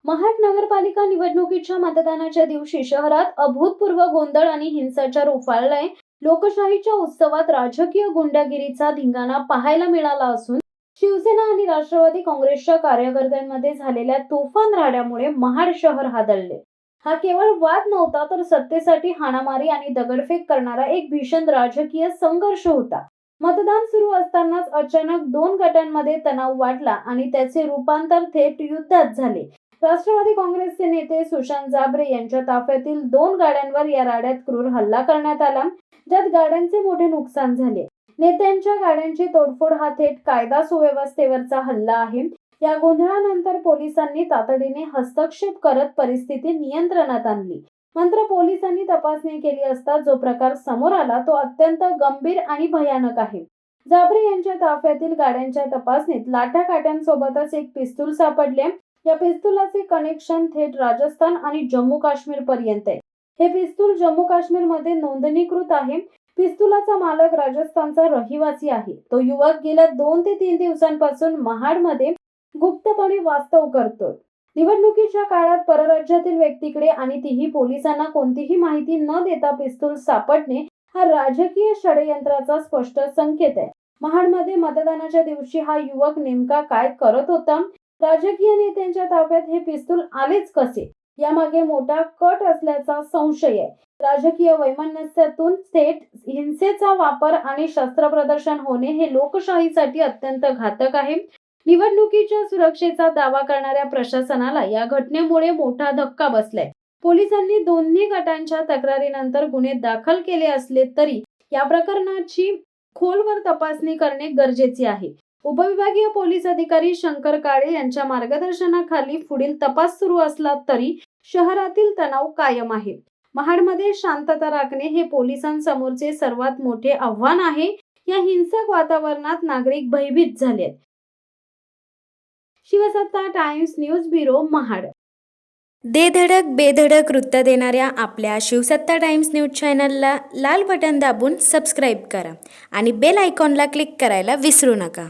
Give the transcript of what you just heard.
महाड नगरपालिका निवडणुकीच्या मतदानाच्या दिवशी शहरात अभूतपूर्व गोंधळ आणि हिंसाचार उफाळलाय। लोकशाहीच्या उत्सवात राजकीय गुंडागिरीचा धिंगाणा पाहायला मिळाला असून शिवसेना आणि राष्ट्रवादी काँग्रेसच्या कार्यकर्त्यांमध्ये झालेल्या तुफान राड्यामुळे महाड शहर हादरले। हा केवळ वाद नव्हता, तर सत्तेसाठी हाणामारी आणि दगडफेक करणारा एक भीषण राजकीय संघर्ष होता। मतदान सुरू असतानाच अचानक दोन गटांमध्ये तणाव वाढला आणि त्याचे रूपांतर थेट युद्धात झाले। राष्ट्रवादी काँग्रेसचे नेते सुशांत जाबरे यांच्या ताफ्यातील दोन गाड्यांवर या राड्यात क्रूर हल्ला करण्यात आला, ज्यात गाड्यांचे मोठे नुकसान झाले। नेत्यांच्या गाड्यांची तोडफोड हा थेट कायदा सुव्यवस्थेवरचा हल्ला आहे। या गोंधळानंतर पोलिसांनी तातडीने हस्तक्षेप करत परिस्थिती नियंत्रणात आणली। मात्र पोलिसांनी तपासणी केली असता जो प्रकार समोर आला तो अत्यंत गंभीर आणि भयानक आहे। जाबरे यांच्या ताफ्यातील गाड्यांच्या तपासणीत लाठाकाट्यांसोबतच एक पिस्तूल सापडले। या पिस्तुलाचे कनेक्शन थेट राजस्थान आणि जम्मू काश्मीर पर्यंत आहे। हे पिस्तूल जम्मू काश्मीर मध्ये नोंदणीकृत आहे। पिस्तुलाचा मालक राजस्थानचा रहिवासी आहे। तो युवक गेल्या 2 ते 3 दिवसांपासून महाड मध्ये गुप्तपणे वास्तव करतोय। निवडणुकीच्या काळात परराज्यातील व्यक्तीकडे आणि तीही पोलिसांना कोणतीही माहिती न देता पिस्तूल सापडणे हा राजकीय षडयंत्राचा स्पष्ट संकेत आहे। महाडमध्ये मतदानाच्या दिवशी हा युवक नेमका काय करत होता? राजकीय नेत्यांच्या ताब्यात हे पिस्तूल आलेच कसे? यामागे मोठा कट असल्याचा संशय आहे। राजकीय वैमनस्यातून थेट हिंसेचा वापर आणि शस्त्र प्रदर्शन होणे हे लोकशाहीसाठी अत्यंत घातक आहे। निवडणुकीच्या सुरक्षेचा दावा करणाऱ्या प्रशासनाला या घटनेमुळे मोठा धक्का बसलाय। पोलिसांनी दोन्ही गटांच्या तक्रारीनंतर गुन्हे दाखल केले असले तरी या प्रकरणाची खोलवर तपासणी करणे गरजेचे आहे। उपविभागीय पोलीस अधिकारी शंकर काळे यांच्या मार्गदर्शनाखाली पुढील तपास सुरू असला तरी शहरातील तणाव कायम आहे। महाडमध्ये शांतता राखणे हे पोलिसांसमोरचे सर्वात मोठे आव्हान आहे। या हिंसक वातावरणात नागरिक भयभीत झालेत। शिवसत्ता टाइम्स न्यूज ब्युरो, महाड। धडक बेधडक वृत्त देणाऱ्या आपल्या शिवसत्ता टाइम्स न्यूज चॅनलला लाल बटन दाबून सबस्क्राईब करा आणि बेल आयकॉनला क्लिक करायला विसरू नका।